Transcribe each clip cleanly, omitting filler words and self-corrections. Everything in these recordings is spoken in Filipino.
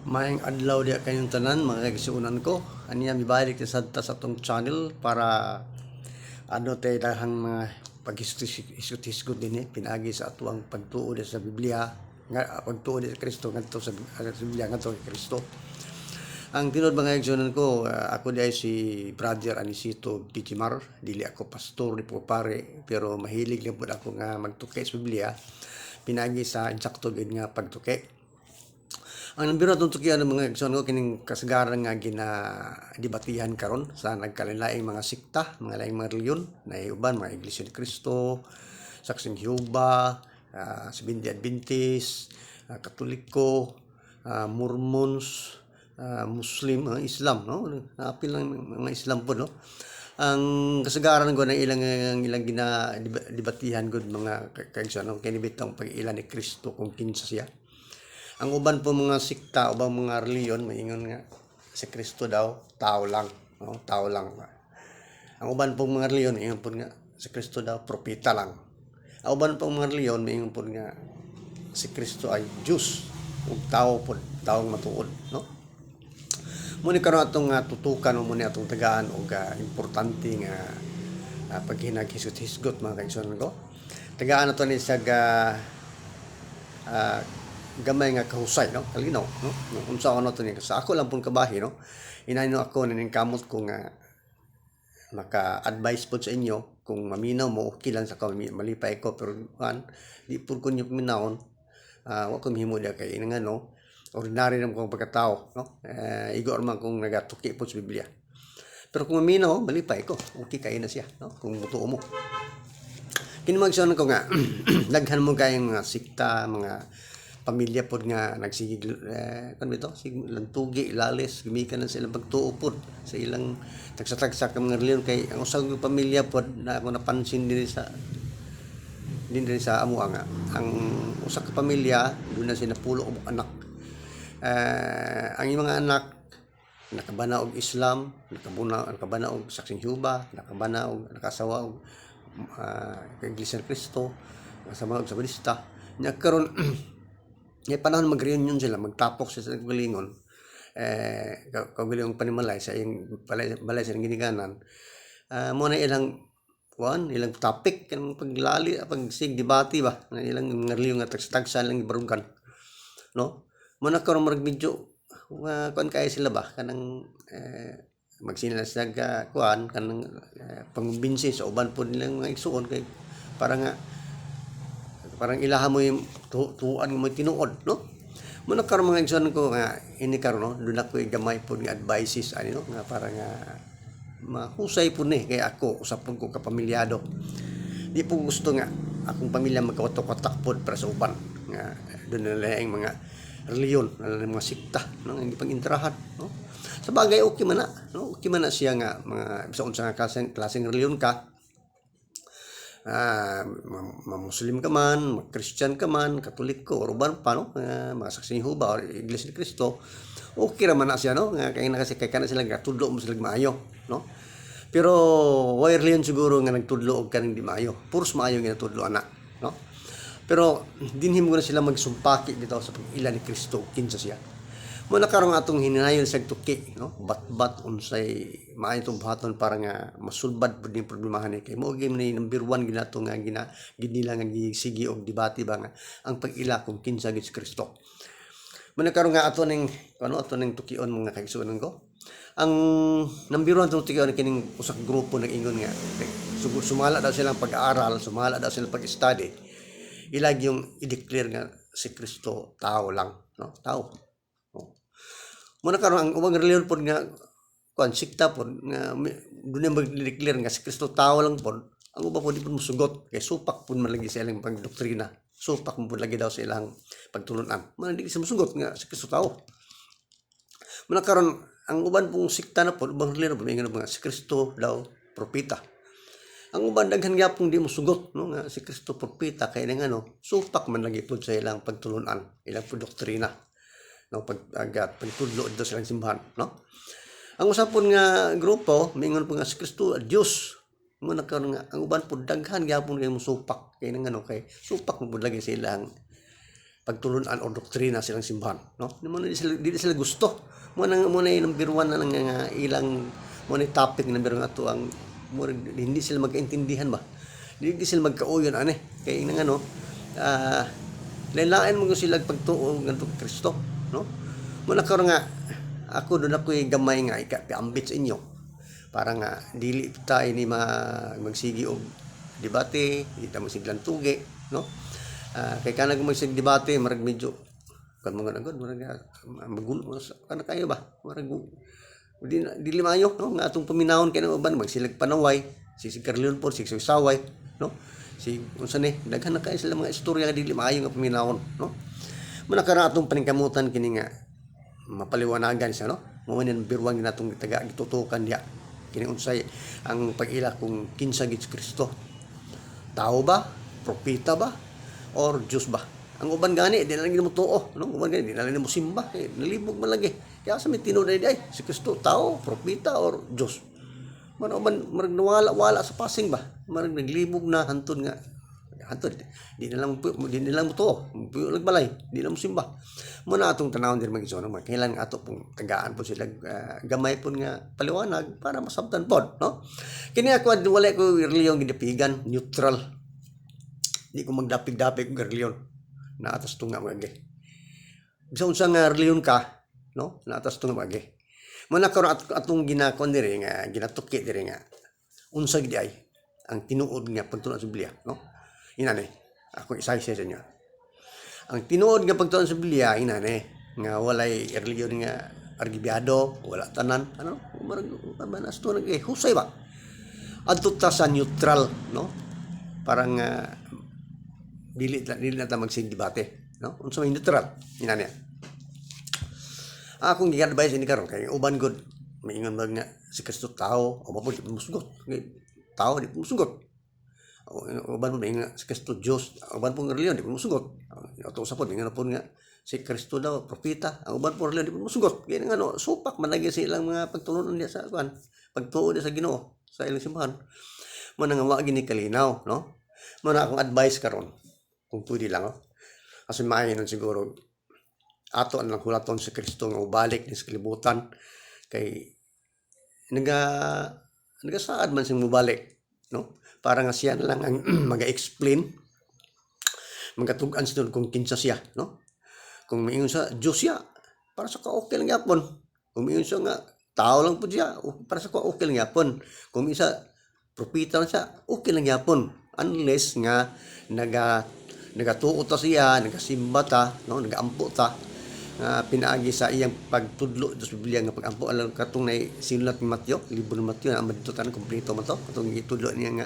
Maayong adlaw diya kayong tanan mga kaigsuunan ko. Aniya mibalik sa atong channel para ano tayo dahang mga pag-isgot din pinagi sa atuang pagtuo sa Biblia nga pagtuo sa Kristo ngadto sa Biblia ngadto kay Kristo. Ang tinod mga kaigsuunan ko, ako di ay si Brother Anisito Tichimar, dili ako pastor ni po pare, pero mahilig lang po ako nga magtukay sa Biblia pinagi sa insakto gid nga pagtukay. Ang nambiro atong tukian ng mga igsoon ko kining kasagaran nga ginadebatihan karon sa nagkalain-laing mga sikta, mga laing mga reliyon, na uban mga Iglesia ni Cristo, Saksing Jehovah, Seventh-day Adventist, Katoliko, Mormons, Muslim, Islam, no? Apil lang mga Islam po, no? Ang kasagaran ko na ilang ginadebatihan gud mga kaigsoon no? Kinibitang pag-ilan ni Kristo kung kinsa siya. Ang uban po mga sikta, ubang mga reliyon, maingon nga si Kristo daw, tao lang. No? Tao lang. Ang uban po mga reliyon, maingon po nga si Kristo daw, propeta lang. Ang uban po mga reliyon, maingon po nga si Kristo ay Diyos. Ug tao po, taong matuod. No? Muna karon atong tutukan, muna atong tagaan, o importante nga paghinag-hisgot-hisgot mga kaigsoon ko. Tagaan na to ni sa gamay nga kahusay, no? Kalinaw, no? Unsa ano to ni sa ako lang pun kabahi, no? Inayno ako ning kamot ko nga maka-advise po sa inyo kung maminaw mo okay lang sa malipay ko, pero di pud ko niyo minawon, wa ko mahimo dia kay nga no ordinary lang kong pagkatao, no? Igor man kung nagatuki po sa Biblia. Pero kung maminaw, malipay ko, okay kay na siya, no? Kung mutuo mo. Kinumagsaon ko nga daghan mo kayong mga sikta, mga pamilya pod nga nagsigig kan bito sig lantugi lalis gimikan na sila pagtuo pod sa ilang tagsa-tagsa ka mga reliyon kay ang usag pamilya pod na ako napansin din sa amo nga ang usa ka pamilya doon na sila pulo og anak. Ang mga anak nakabana og Islam, nakabana og Saksing Jehovah, nakabana og nakasawa og Iglesia ni Cristo, kasama og Sabalista nya karon ngay panahon mag-reunion sila, magtapok sa galingon, kagaling panimalay sa iyong balay sa ginikanan, muna ilang topic, kanang paglali, pagsig, debate ba, ilang ngarliyo nga tagsa-tagsa lang ibarungkan, no? Muna karon mag-video, kuan kaya sila ba, kanang magsinasag kanang pangbinsi sa uban po nilang mga igsuon, kay parang ilaha mo yung tuan mo tinuod, no? Muna karon mga igsoon ko nga ini karon no, doon ako gamay po nga advices no, nga para nga mahusay po ni kay ako usap ko kapamilyado. Di po gusto nga akong pamilya magkawatok-watak pod para sa uban nga doon na laing mga reliyon, mga sikta, no, hindi pang interahan, no? Sa bagay okay man na, no? Okay man na siya nga mga sa unsa nga klaseng reliyon ka. Muslim ka man, Christian ka man, Katolik ko, urban pa, no? Mga Saksing Jehovah, or Iglesia ni Cristo, okay raman na siya, no? Kaya na kasi kaya na sila tudlo mo sila maayo, no? Pero why reliyon siguro nga nagtudlo og kaning di maayo, puros maayo nga tudlo ana, no? Pero dinhim ko na sila magsumpaki dito sa pag-ila ni Kristo kinsa siya. Muna karon atong hininayon sa tuki, no? Bat unsay maayo tong buhaton para nga masulbad pud ni problemahan ni kay mo gyud ni number 1 ginato nga ginila nga gisigi og debate ba nga ang pag-ila kung kinsa gid si Kristo. Muna karon nga ato ning tukion mga kaigsuonan ko. Ang number 1 tong tukion kining usak grupo nag-ingon nga sumala daw silang pag-aaral, sumala daw silang pag-study. Ilag yung i-declare nga si Kristo tao lang, no? Tao. Muna karon ang ubang reliyon pod nga sikta pod nga dunay mag-declare nga si Kristo tao lang pod, ang uba pod di pod mosugot kay supak pod man lagi sa ilang pagdoktrina, supak mo pod lagi daw sa ilang pagtulunan, man di sa mosugot nga si Kristo tao. Muna karon ang uban pong sikta na pod ubang reliyon pod nga si Kristo daw propeta. Ang uban daghan gyapon di mosugot, no, nga si Kristo propeta kay nga no supak man lagi pod sa ilang pagtulunan, ilang doktrina, no, pagtudlo dito sa ilang simbahan, no? Ang usapon nga grupo mingon po nga si Kristo Dios. Muna karon nga ang uban po daghan gyapon kay mosupak kay nga no kay supak mo lagi sa ilang pagtulunan o doktrina silang simbahan, no? Di sila gusto. Muna yung number one na nga ilang muna yung topic number one ato ang muna, hindi sila magkaintindihan ba? Hindi sila magkauyon kaya nang lain-lain mo sila pagtuo ng Kristo, no? Muna karon nga ako doon ako gamay nga ikapiambit sa inyo para nga dili ta ini magsigi og debate, di ta mo siglang tugi, no? Kay kanang magsig debate marag medyo kan mga nagod marag magulo kana kayo ba? Marag dili maayo, no? Nga atong paminawon kay nang uban magsilag panaway, si Carleon po si saway, no? Si unsa ni daghan na kay sila mga istorya nga dili maayo nga paminawon, no? Muna karon atong paningkamutan kini nga mapaliwanagan siya, no? Mao man birwang natong taga gitutukan diha kini unsay ang pag-ila kung kinsa gid Kristo. Tao ba? Propeta ba? Or Diyos ba? Ang uban gani di na lang mo tuo, no? Uban gani di na lang mo simba, nalibog man lagi. Kaya sa may tinuod ay si Kristo tao, propeta or Diyos. Man uban marag nawala-wala sa passing ba? Marag naglibog na hantod nga hantod di na lang mo tuo, nagbalay, di na mo simba. Muna atong tanawon din mag-iso no, kailan ato pong tagaan po sila gamay po nga paliwanag para masabtan po, no? Kini ako wala ko reliyon gidapigan, neutral. Di ko magdapig-dapig og reliyon. Na atas tunga mga bisan unsa nga reliyon ka, no? Na atas tunga mga muna karon atong ginakon diri nga ginatuki diri nga unsa gid ay ang tinuod nga pagtuon sa Biblia, no? Inani ako isa-isa sa inyo. Ang tinuod nga pagtuon sa Biblia inani nga walay reliyon nga argibyado, wala tanan, ano? Marag manas to husay ba? Adto ta sa neutral, no? Parang dili na ta magsig debate, no? Unsa may neutral inani. Akong gi-advise ini karon kay uban gud maingon ba nga si Kristo tao o mapud musgot. Tao di musgot. Uban po nga si Kristo Diyos, uban po ng reliyon di po musugot. Ito usapon nga po nga si Kristo daw propeta, ang uban po reliyon di po musugot. Kaya nga supak man lagi sa ilang mga pagtuon niya sa kuan, pagtuo niya sa Ginoo sa ilang simbahan. Mo nga wa gini kalinaw, no? Mo na akong advice karon kung pwede lang, kasi maayon siguro ato ang hulaton si Kristo nga ubalik ni sa kalibutan kay nagasaad man siyang mubalik, no? Para nga siya na lang ang mag-explain magatugan siya kung kinsa siya, no? Kung maingon sa Diyos siya para sa ka-okay lang yapon, kung maingon siya nga tao lang po siya para sa ka-okay lang yapon, kung isa propeta lang siya okay lang yapon, unless nga nagatuo ta siya, nagasimba ta, no? Nagaampo ta pinaagi sa iyang pagtudlo sa Biblia nga pagampo alang katong nay sinulat ni Mateo, libro ni Mateo na madto tan kompleto man to katong gitudlo niya nga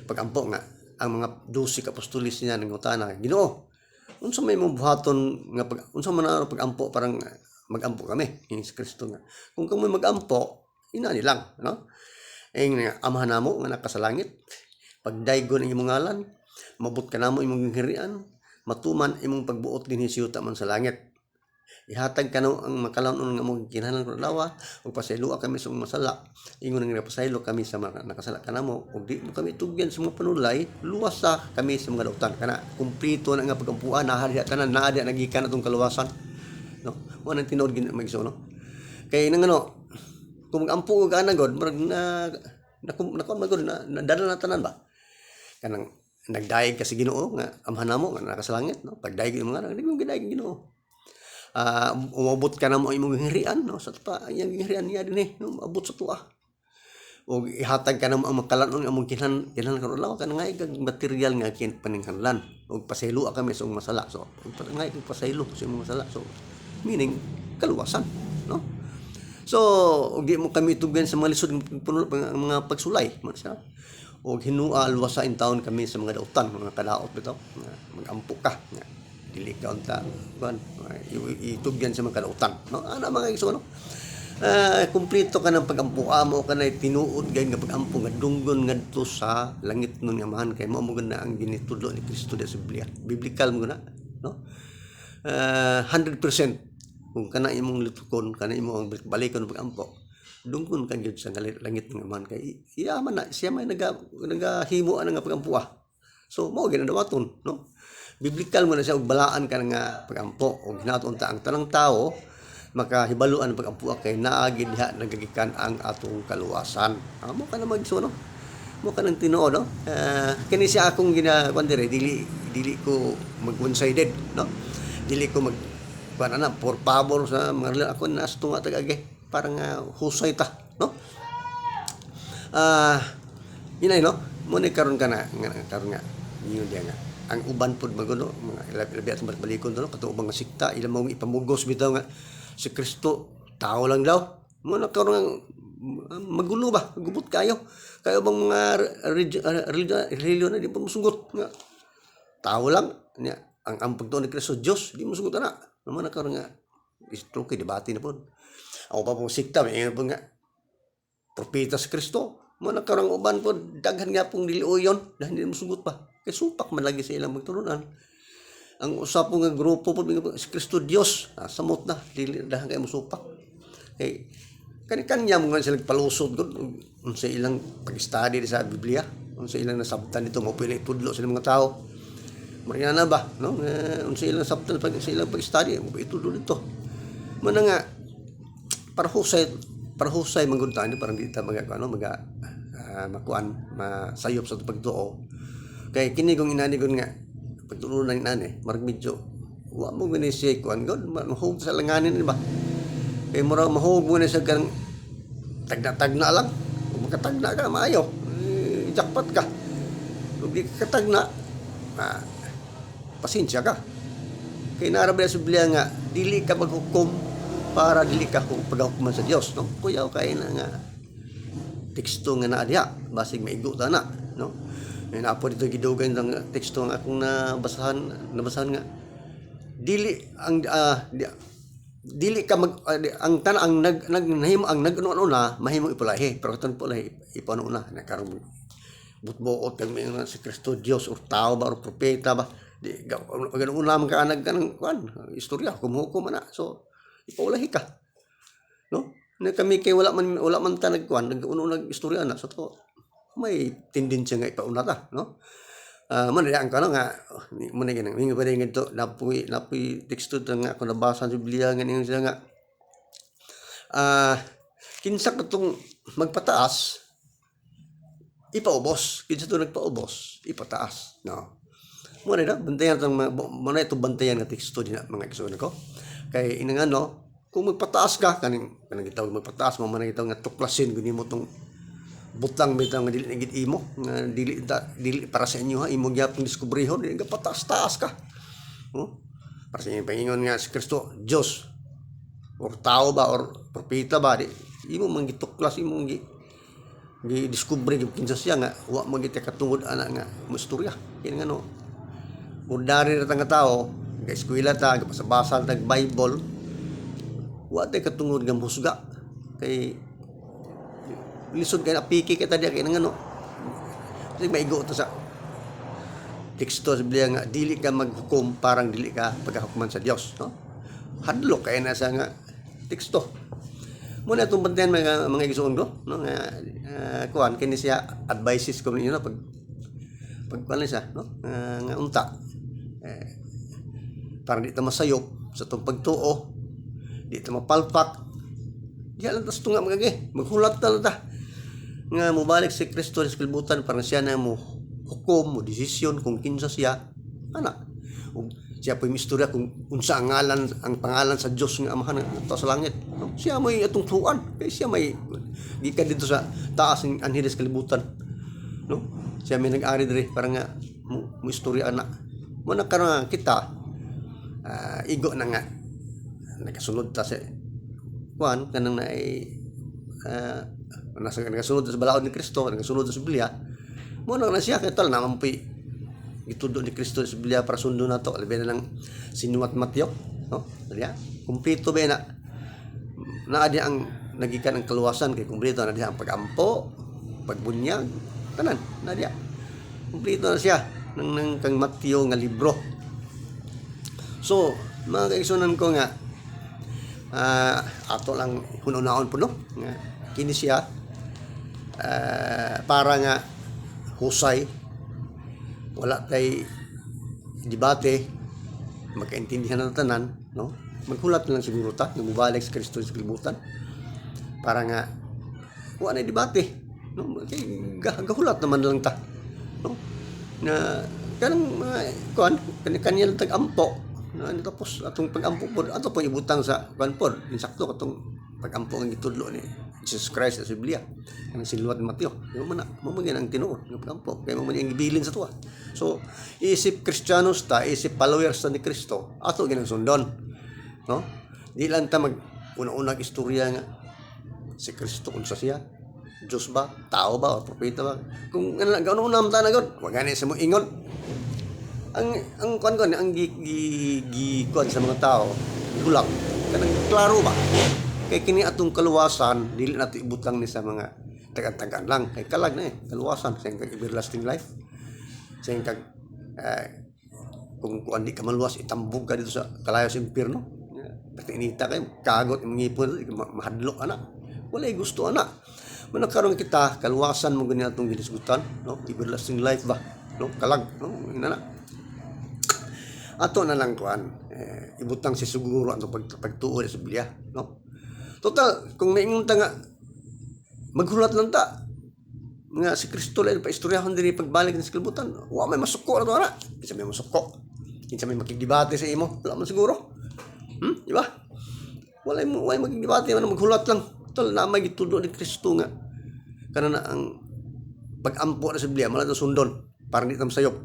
pagampo nga ang mga 12 apostoles niya nangutana Ginoo unsa may mabuhaton nga unsa man ang pagampo parang magampo kami ini si Kristo nga kung kamo magampo inani lang, no? Ang amahan namo nga naka sa langit pagdaygon ang imong ngalan mabot ka namo imong hirian matuman imong pagbuot dinhi siyuta man sa langit. Ihatag kanaw ang makalanon nga mong kinahanglan ko lawa ug pasaylo kami sa masala ingon nga pasaylo kami sa nakasala kanamo ug di kami tugyan sa mga panulay luwas sa kami sa mga dautan kana kumpleto na nga pagampuan na hadiya tanan naa diya nagikan atong kaluwasan, no? Mo nang tinuod gid magso, no? Kay nang ano kung magampo og ana god murag nakon magod na dala na tanan ba kanang nagdaig ka sa Ginoo nga amhan namo nga nakasalangit, no? Pagdaig mo nga di mo gidaig Ginoo. Umabot ka na mo imong hirian, no? Sa tuta yang hirian niya dinhi, no? Abot sa tuwa o ihatag ka na mo ang makalanon nga mong kinahanglan karon law ka nga igag material nga paninghanlan og pasaylo kami sa masala so nga igag pasaylo sa imong masala so meaning kaluwasan, no? So og di mo kami tugyan sa mga lisod mga pagsulay man siya og hinua luwasa in taon kami sa mga dautan mga kadaot bitaw magampo ka nga dili ka unta kuan itugyan sa mga kadautan, no? Ana mga igsoon, no? Kumpleto ka ng pagampo mo ka na tinuod gayud nga pagampo nga dunggon ngadto sa langit nun nga mahan kay mao mo ganda ang ginitudlo ni Kristo sa Biblia biblical mo na, no? 100% kung kana imong litukon kana imong balikon pagampo dunggon ka gyud sa langit nga mahan kay iya man na siya may nagahimo ana nga pagampo So mao ginadawaton, no? Biblikal mo na siya og balaan ka nga pagampo og hinaton ta ang tanang tawo makahibaluan ang pagampo kay naa gid diha nagagikan ang atong kaluwasan. Amo ka na magsuno. Mo ka nang Tinoo, no? Kini siya akong kuan dire dili ko mag one-sided, no? Dili ko mag kuan na por favor sa mga ako nas tunga tagage parang husay ta, no? Inay, no? Mo ni karon ka na karon nga yun dia nga ang uban pod maguno mga labi at balikon no katuubang nga sikta ila mo ipamugos bitaw nga si Kristo tao lang daw mo na karon magulo ba gubot kayo bang mga religion na di pa musugot nga tao lang niya ang pagtuon ni Kristo Dios di musugot na naman na karon nga isto kay debate na pod ako pa pong sikta may po nga propeta si Kristo mo na karang uban po daghan nga pong diliuyon dahil hindi musugot pa kay supak man lagi sa ilang magturunan ang usap nga grupo po si Kristo Dios samot na dili dahan kay musupak kay kanya mo nga sila palusod gud sa ilang pag-study sa Biblia sa ilang nasabtan dito mo pili tudlo sa mga tao Mariana ba no sa ilang sabtan sa ilang pag-study mo itudlo dito man nga parahusay mangguntaan parang di ta makuan masayop sa pagtuo kay kini kong inani gon nga pagtulunan inani marag medyo wa mo gani siya kuan god mahug sa langanin ba kay mura mahug mo na sa kan tagna lang kung makatagna ka maayo jackpot ka kung di ka katagna pasensya ka kay narabay sa Biblia nga dili ka maghukom para dili ka paghukuman sa Dios no kuyaw kay na nga teksto nga naa diha basig maigo ta na no napo dito gidugan ang teksto nga akong nabasahan nga dili ka mag ang naghimo ang nagano na mahimo ipulahi pero katong pulahi ipano na karon butbuot kag may si Kristo Dios or tao ba or propeta ba di gano una man ka kanang kuan istorya kumuhukom na so ipaulahi ka no na kami kay wala man ta nagkuan nag-istorya na so to may tendensya nga ipauna ta no man ang kana nga mo na ginang mingo pa rin ito napuy teksto nga ako nabasa sa Biblia nga niya nga kinsa katong magpataas ipaubos kinsa to nagpaubos ipataas no mo na bantayan tong mo na ito bantayan nga teksto din mga igsoon ko kay inang ano kung magpataas ka kanang gitawag magpataas mo man gitawag nga tuklasin guni mo tong butang bitaw nga dili gid imo nga dili para sa inyo ha imo gyapon diskubrihon dili ka pataas-taas ka para sa inyo pangingon nga si Kristo Dios or tao ba or propeta ba di imo man gituklas imo gi-discover yung kinsa siya nga wa mo gid katungod ana nga mustorya kini nga no ordinary ra nga tao ga eskwela ta gapasabasa ta Bible wa tay katungod nga musga kay lisod kay napiki kita diya kay ngano kasi maigo to sa teksto sa Biblia nga dili ka maghukom parang dili ka paghukuman sa Dios no hadlok kay na sa nga teksto mo na itong bantayan mga igsoon ko no nga kuan kini siya advices ko ninyo no pag kuan siya no nga unta parang di ta masayop sa tong pagtuo di ta mapalpak di lang tas tunga magagi maghulat ta nga mobalik si Kristo sa kalibutan parang siya na mo hukom mo desisyon kung kinsa siya ana ug siya po misturya kung unsa ang ngalan ang pangalan sa Dios nga amahan ato sa langit no? Siya may atong tuan kay siya may gikan dito sa taas ng anhides kalibutan no siya may nag-ari diri para nga mo istorya ana mo na karon kita igo na nga nakasunod ta sa kuan kanang na nakasunod sa balaod ni Kristo nakasunod sa Biblia mo na siya kay tal naman po gitudo ni Kristo sa Biblia para sundo na to labi na lang sinuwat Mateo no diya kumpleto ba na di ang nagikan ang kaluwasan kay kumpleto na diya ang pagampo pagbunyag tanan na diya kumpleto na siya ng kang Mateo nga libro so mga kaigsunan ko nga ato lang hununahon po no nga kini siya para nga husay wala tay debate, magkaintindihan ng tanan, no? Maghulat na lang siguro ta, nga mubalik sa Kristo sa kalibutan para nga wala na debate, no? Gahulat naman lang ta, no? Na kanang mga kuan kanya lang tag-ampo, no? Tapos atong pag-ampo pod ato po ibutang sa kuan pod, insakto katong pag-ampo ang gitudlo ni Jesus Christ sa Biblia, kanang siluwat ni Mateo. Mo man ang tinuod nga pag-ampo, kay mo man ang gibilin sa tuwa. So isip Kristiyanos ta, isip followers ta ni Kristo, ato ginang sundon, no? Di lang ta mag una-unang istorya nga si Kristo unsa siya, Diyos ba, tao ba, o propeta ba? Kung gano'n na namta na gano'n, wag gani sa mo ingon. Ang kuan ang kuan sa mga tao, bulak. Kanang klaro ba? Kay kini atong kaluwasan, dili nato ibutang ni sa mga tagan-tagan lang. Kay kalag na kaluwasan sa kag everlasting life. Sa kag kung kuan di ka maluwas, itambog ka dito sa kalayo sa impyerno. Patinita kayo, kagot yung ngipon, mahadlo anak. Walay gusto anak. Manakaroon kita kaluwasan mo ganyan atong ginisgutan, no? Everlasting life ba, no? Kalag, no? Inana. Ato na lang kuan, ibutang si siguro ato pagtuo sa Biblia, no? Total, kung naingon ta nga maghulat lang ta nga si Kristo lang pa istoryahon diri pagbalik sa kalibutan, wa may masuko na to ana. Kinsa may masuko? Kinsa may makigdebate sa imo? Wala man siguro. Di ba? Wala magigdebate man maghulat lang. Total na may gitudo ni Kristo nga kana na ang pag-ampo na sa Biblia mala sundon para di ta masayop,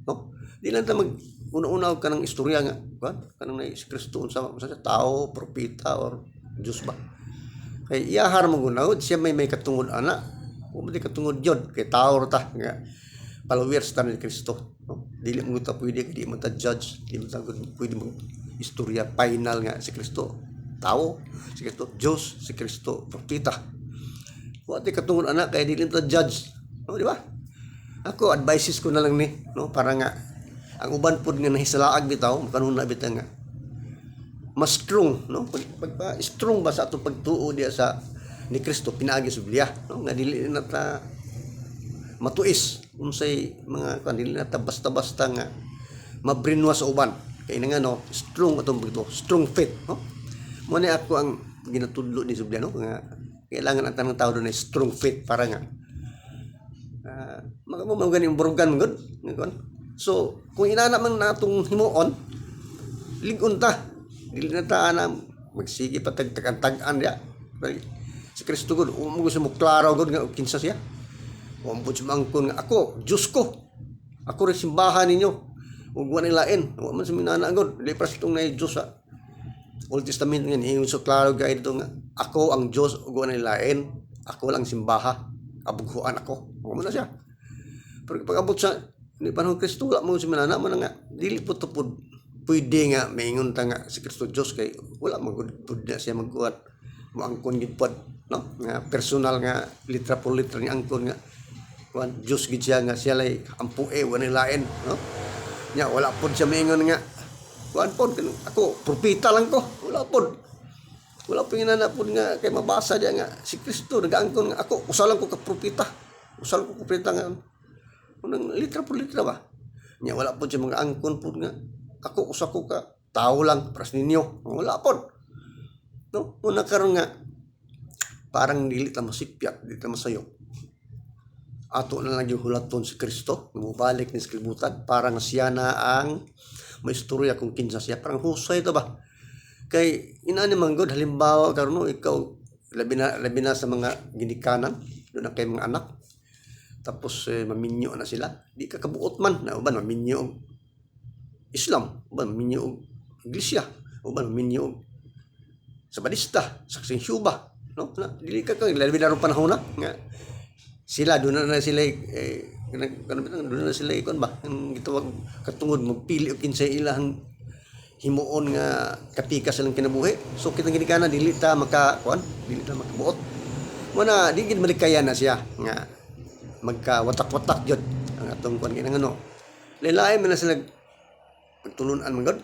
no? Di lang ta mag una-una ka ng istorya nga kanang na si Kristo unsa tao, propeta or Diyos ba? Kay iyahar mo gunawd siya may katungod ana. O may katungod yun kay tao ta nga followers ta ni Kristo, no? Dili mo ta pwede di mo ta judge, di mo ta pwede mo istorya final nga si Kristo tao, si Kristo Diyos, si Kristo propeta. Wa ti katungod ana kay dili ta judge, no? Di ba? Ako advices ko na lang ni, no, para nga ang uban pod nga nahisalaag bitaw kanuna bitaw nga mas strong, no? Pag strong ba sa atong pagtuo diya sa ni Kristo pinaagi sa Biblia, no? Nga dili na ta matuis unsay mga dili na ta basta-basta nga mabrinwas sa uban. Kay nga no, strong atong pagtuo, strong faith, no? Mo ni ako ang ginatudlo ni sa Biblia, no? Nga kailangan ang tanang tao doon ay strong faith para nga magani yung burugan gud. So kung inana man natong himuon, ligon ta. Dili na ta na magsige pa tag-tagan dia. Si Kristo gud mo gusto mo klaro gud nga kinsa siya. O mo mangkon nga ako, Diyos ko. Ako rin simbahan ninyo. Ug wa ni lain. Wa man sa minana gud. Dili para itong na Diyos sa Old Testament nga ni so klaro gayud nga ako ang Diyos ug wa ni lain. Ako lang simbaha. Abughuan ako. Wa man na siya. Pero pag-abot sa ni panahon Kristo wala mo sa minana man nga dili po tupod pwede nga maingon ta nga si Kristo Diyos kay wala magud na siya magkuat mo angkon gid pod, no? Nga personal nga litra por litra ni angkon nga kuan Diyos gid siya nga siya lay ampue wa ni lain, no? Nya wala pod siya maingon nga kuan pod ako propeta lang ko, wala pod inana pod nga kay mabasa diya nga si Kristo nagaangkon nga ako usa lang ko ka propeta nga unang litra por litra ba nya wala pod siya mga angkon pod nga ako usa ko ka tao lang pras ninyo, wala pod, no? Una karon nga parang dili ta masipyat, dili ta masayo. Ato na lang yung hulaton si Kristo, mubalik ni sa kalibutan, parang siya na ang may istorya kung kinsa siya, parang husay ito ba? Kay inani man gud halimbawa karon no, ikaw labi na sa mga ginikanan, doon na kay mga anak. Tapos maminyo na sila, di ka kabuot man na uban maminyo Islam, uban maminyo og iglesia, uban maminyo sa Badista, sa Jehovah, no? Dili ka labi na ron panahon na nga sila doon na sila doon na sila ikon ba ang gitawag katungod magpili og kinsay ilang himuon nga kapikas silang kinabuhi. So kitang ginikanan dili ta makabuot mo na di gid malikayan na siya nga magka-watak-watak jud ang atong kuan kinang ano lain-lain man na sila pagtulunan man gud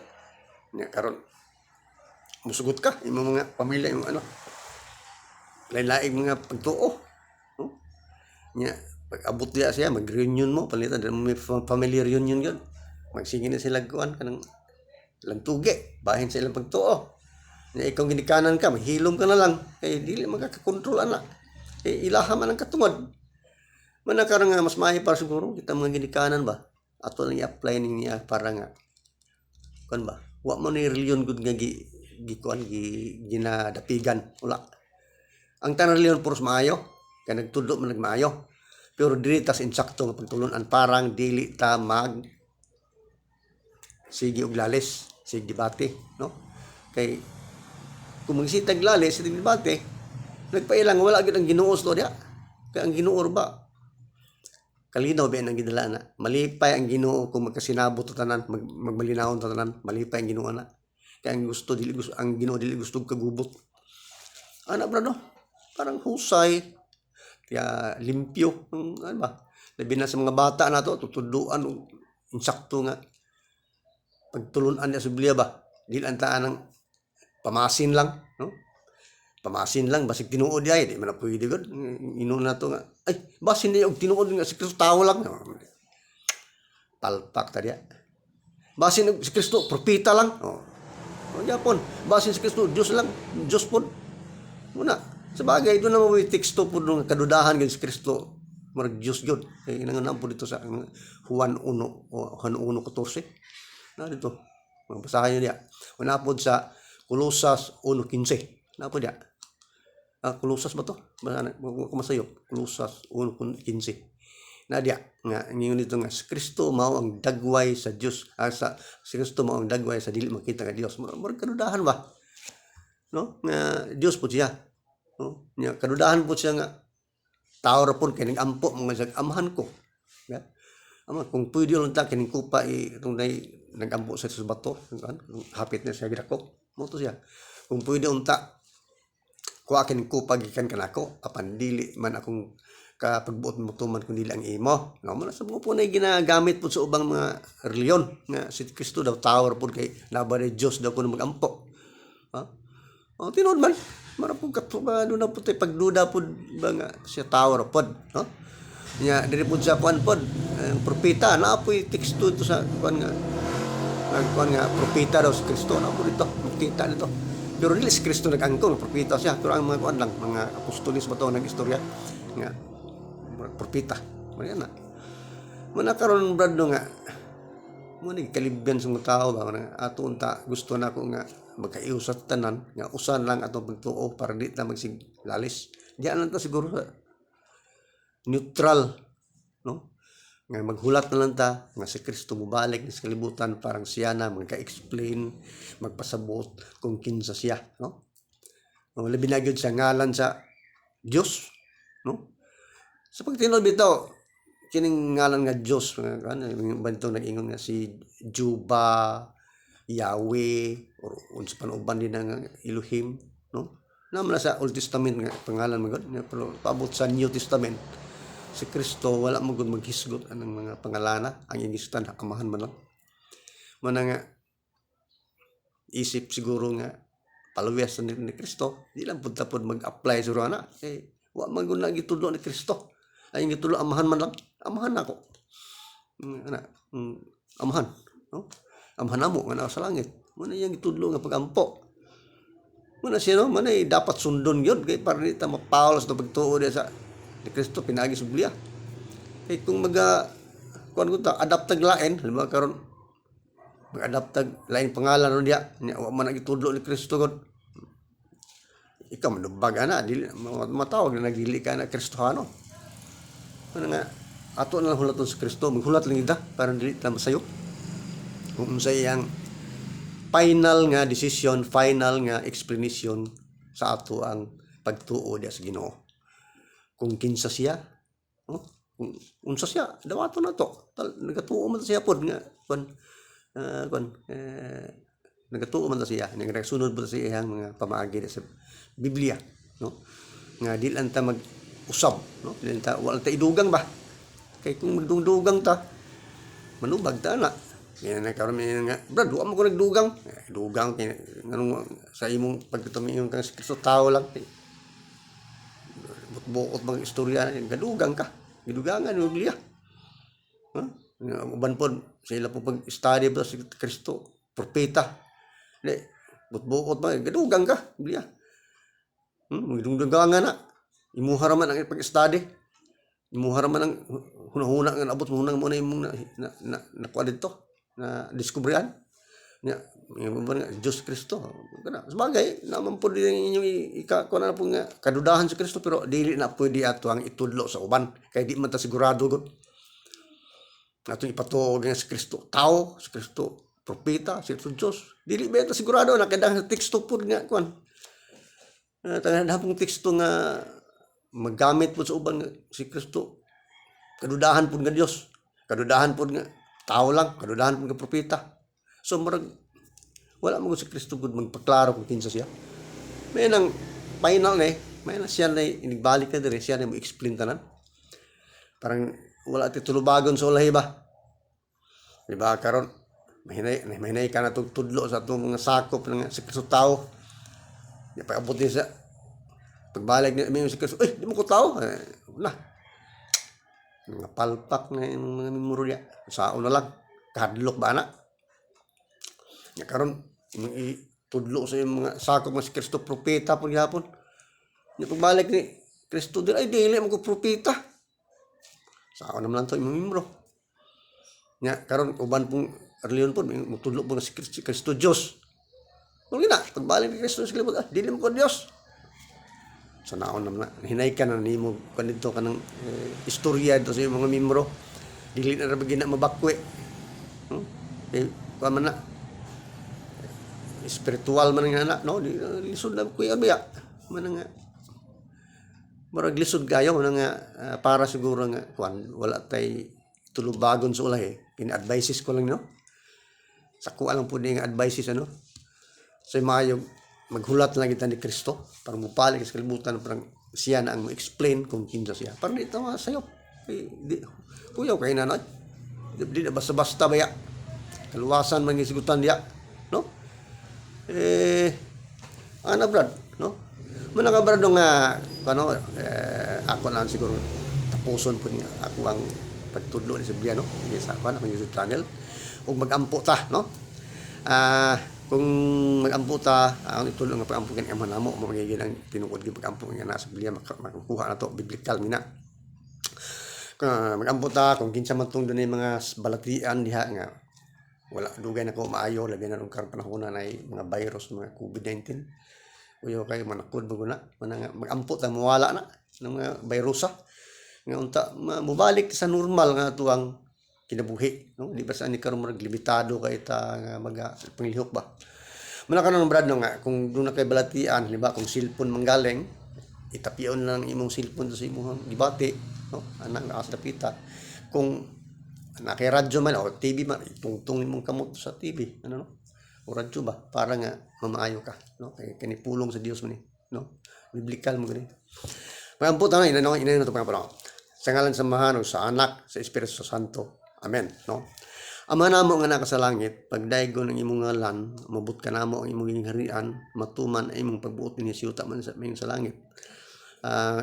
nya karon musugot ka imong mga pamilya imong ano lain-lain mga pagtuo, no? Nya pag abot diya siya mag-reunion mo palitan dahil may family reunion yun. Magsingin na sila kuan kanang ilang tugi bahin sa ilang pagtuo. Na ikaw ginikanan ka, mahilom ka na lang kay dili makakakontrol ana. Kay ilaha man ang katungod. Manakaroon nga mas maayo para siguro kita mga ginikanan ba. Ato lang i-apply niya para nga kuan ba. Wa mo ni reliyon gud nga gikuan ginadapigan wala. Ang tanang reliyon puros maayo kay nagtudlo man nagmaayo. Pero dili tas insakto nga pagtulunan parang dili ta mag sige og lalis, sige debate, no? Kay kung magsitag lalis, sige debate, nagpailang wala gyud ang Ginoo sa diya. Kay ang Ginoo ba kalinaw ba ang gidala na. Malipay ang Ginoo kung magkasinabot ta tanan, magmalinawon ta tanan, malipay ang Ginoo na. Kay ang gusto dili gusto ang Ginoo dili gusto kagubot. Ana bro no? Parang husay, kaya limpyo, ano ba? Labi na sa mga bata na to, tutuduan, insakto nga. Pagtulunan niya sa Biblia ba? Di lang taan ng pamasin lang, no? Pamasin lang, basig tinuod niya, di man na pwede gud. Ino na to nga, ay, basin niya og tinuod nga si Kristo tao lang. Palpak ta diya. Basin si Kristo propeta lang. Oh. Yapon, basin si Kristo Dios lang, Dios pud. Muna, sa bagay doon naman may teksto po ng kadudahan ng si Kristo marag Diyos yun. Kaya nanganam po dito sa Juan 1 o Juan 1:14. Na dito, mabasahin nyo diya. Una po sa Colosas 1:15. Na po diya. Colosas ba to? Kumasayo. Colosas 1:15. Na diya. Nga, ngayon dito nga, si Kristo mao ang dagway sa Diyos. Si Kristo mao ang dagway sa dili makita nga Diyos. Marag kadudahan ba? No? Nga, Diyos po siya. No? Nga, kadudahan po siya nga tao ra pud kay nag-ampo mga amahan ko. Ya. Ama kung pwede lang ta kining kupa itong nag-ampo sa bato, hapit na siya gidako. Mo to siya. Kung pwede unta kuha kining kupa gikan kanako apan dili man akong kapagbuot mo tuman kun dili ang imo. No man sa mga po na ginagamit pud sa ubang mga reliyon nga si Kristo daw tao ra pud kay laban ni Dios daw kuno mag-ampo. Ha? O tinud man marap kung katubado na po tayo pagduda po ba nga siya tower pod, no? Nya diri po sa kuan pod, ang propeta na po teksto ito sa kuan nga propeta daw si Kristo na po dito, makita dito. Pero dili si Kristo nag-angkon, propeta siya, pero ang mga kuan lang, mga apostolis ba to nag-istorya nga propeta. Mali na. Manakaron brad nga mo ni kalibyan sa mga tao ba nga ato unta gusto na ko nga magkaiusat tanan nga usan lang atong pagtuo para di ta magsiglalis. Diyan lang ta siguro neutral, no? Nga maghulat na lang ta nga si Kristo mubalik sa kalibutan parang siya na magka-explain, magpasabot kung kinsa siya, no? Labi na gyud sa ngalan sa Dios, no? Sa pagtinud bitaw kining ngalan nga Dios ano banto nag-ingon nga si Juba, Yahweh or unsa pa uban din nga Elohim, no? Naman sa Old Testament nga pangalan magod pero paabot sa New Testament si Kristo wala mo gud maghisgot anang mga pangalana ang ingistan amahan man lang. Mana nga isip siguro nga paluwes ni Kristo di lang pud tapod mag-apply sa ana wa man gud gitudlo ni Kristo ay gitudlo amahan man lang amahan nako amahan, no? Amahan namo nga nasa langit mo na yang gitudlo nga pagampo mo na siya no man ay dapat sundon gyud kay para di ta mapaul sa pagtuo diya sa ni Kristo pinagi sa Biblia kay kung kuan ko ta adapt tag lain halimbawa karon mag-adapt tag lain pangalan ron diya wa man gitudlo ni Kristo gud ikaw manubag ana dili matawag na nagdili ka na Kristohano ano nga ato na lang hulaton sa Kristo maghulat lang ida para dili ta masayo kung sa iyang final nga decision final nga explanation sa ato ang pagtuo diya sa Ginoo kung kinsa siya no? Kung unsa siya dawato na to nagatuo man siya pod nga nagatuo man siya nagsunod po sa iyang mga pamaagi sa Biblia no nga dili anta mag-usab no dili anta wala ta idugang ba kay kung magdugang ta manubag ta na yan na karon nga brad wa mo ko nagdugang dugang kay nganong sa imong pagtumingon kang Kristo tao lang buot mga istorya gadugang ka gidugangan mo Biblia. Uban po sila po pag-study ba si Kristo, propeta. Di, butbuot ba, gadugang ka, Biblia. Gidugangan na. Imuha raman ang pag-study. Imuha raman ang hunahuna nga abot mo hunang mo na imong nakuha dito, na diskubrihan. Yung nga Diyos Kristo. Sabagay, naman po din inyong ikakuha na po nga kadudahan sa Kristo, pero dili na pwede ato ang itudlo sa uban. Kaya di man ta sigurado gud. Atong ipatuog nga si Kristo tao, si Kristo propeta, si Kristo Diyos. Dili ba ito sigurado na kadang teksto po nga kuan. Tanang pong teksto nga maggamit po sa uban nga si Kristo. Kadudahan po nga Diyos. Kadudahan po nga tao lang, kadudahan po nga propeta. So marag wala mo si Kristo gud magpaklaro kung kinsa siya. May nang final na may na siya na inigbalik na dire, siya na mo explain tanan. Parang wala ti tulubagon sa ulahi ba? Di ba karon mahinay ka na tudlo sa atong mga sakop ng si Kristo tao. Di pa abot sa pagbalik ni may si Kristo, di mo ko tao. Wala. Mga palpak na yung mga memorya. Sao na lang. Kahadlok ba na? Ya karon tudlo sa yung mga sakop ng si Kristo propeta po gihapon. Yung pagbalik ni Kristo din, ay dili mo ko propeta. Sao naman lang to imong membro. Nya karon uban pong reliyon po mutudlo po si Kristo Dios. Kung gina pagbalik ni Kristo sa libot, dili mo ko Dios. So naon naman na hinay ka na nimo kanito kanang istorya dito sa mga membro. Dili na ra gina mabakwe. Kuan man na spiritual man nga na no lisod na kuya biya man nga murag lisod kayo nga para siguro nga kuan wala tay tulubagon sa ulahi. In-advices ko lang no. Sa kuha lang po nga advices ano. Sa mayog maghulat lang kita ni Kristo para mupalik sa kalibutan parang siya na ang mo-explain kung kinsa siya. Para di tama sayo. Kuyaw kay nanay. Di na basta-basta ba ya. Kaluwasan man gisigutan diya, no? Ana brad, no? Muna ka brad nga ako lang siguro tapuson po niya ako ang pagtudlo ni Biblia no sa ako na YouTube channel ug magampo ta no kung magampo ta ang itulong nga pagampo kan amo namo magiging ang tinuod gyud pagampo nga nasa Biblia makuha na to biblical mina magampo ta kung kinsa man tong dunay mga balatian diha nga wala dugay na ko maayo labi na nung karong panahon na mga virus mga COVID-19 uyo kay manakod baguna manang magampo ta mawala na ng mga virusa nga unta mubalik sa normal nga tuang kinabuhi no di ba sa ni karon murag limitado kay ta nga maga panglihok ba man kanon brad no nga kung do na kay balatian di ba kung cellphone manggaling itapion lang imong cellphone sa imong gibati no anang as dapita kung nakay radyo man o TV man itungtong imong kamot sa TV ano no o radyo ba para nga mamaayo ka no kay kini pulong sa Dios man ni no biblical mo gani maampo ta na ina to pa sa ngalan sa Mahano, sa Anak, sa Espiritu Santo. Amen. No? Ama namo nga naka sa langit, pagdaygo ng imong ngalan, mabut ka namo ang imong harian, matuman ay imong pagbuot ni siyuta man sa langit.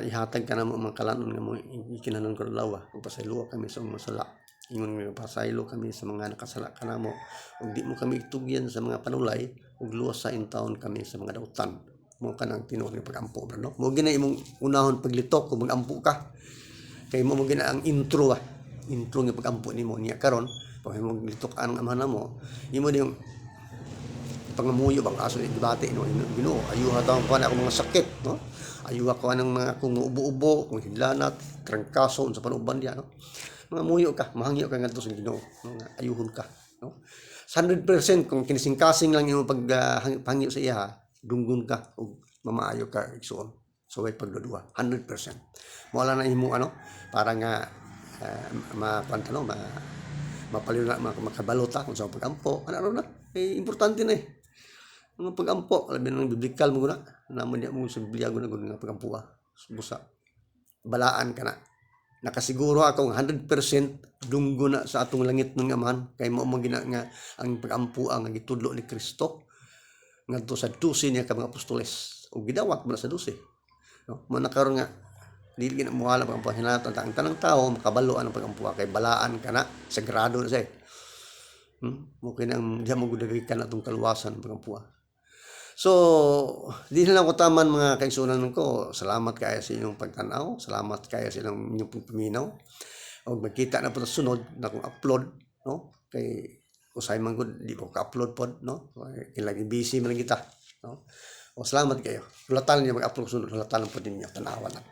Ihatag ka namo mga kalanon nga mo ikinanon ko lawa, ug pasaylo kami sa mga sala. Ingon nga pasaylo kami sa mga nakasala kanamo, ug di mo kami itugyan sa mga panulay, ug luwas sa intawon kami sa mga dautan. Mo kanang tinuod nga pagampo no. Mo gina imong unahon paglitok kung magampo ka. Kay mo gina ang intro nga pagampo nimo niya karon pag mo litok ang amahan mo imo yung pangamuyo bang aso debate no Ginoo ayuha taw ko na ako mga sakit no ayuha ko anang mga kung ubo-ubo kung hidlanat trangkaso unsa panuban diya no mga muyo ka mahangyo ka ngadto sa Ginoo no ayuhon ka no 100% kung kinising-kasing lang imo pag pangyo sa iya dunggon ka ug mamaayo ka igsuon so way pagdudua 100%. Wala na imo para nga mapantano mapalila makabalota kung sa pagampo ano na importante na ang pagampo labi nang biblical mo na namon niya mo sa Biblia gud nga pagampo busa balaan ka na nakasiguro akong 100% dunggo na sa atong langit ng amahan kay mo gina nga ang pagampo ang gitudlo ni Kristo ngadto sa 12 niya ka mga apostoles ug gidawat mo sa 12 no man karon nga Dili gina mo alam pagampuan hinatan ang tanang tao makabaluan ang pagampuan kay balaan kana sagrado na say. Mo kinang diha mo gud ka na tong kaluwasan pagampuan. So, di na lang ko taman mga kaigsunan ko. Salamat kayo sa inyong pagtanaw. Salamat kayo sa inyong paminaw. O magkita na po sa sunod na kung upload, no? Kay usay man gud di ko ka-upload pod, no? Kay lagi busy man kita, no? O salamat kayo. Hulatan niyo mag-upload sunod, hulatan po ninyo tanawan na.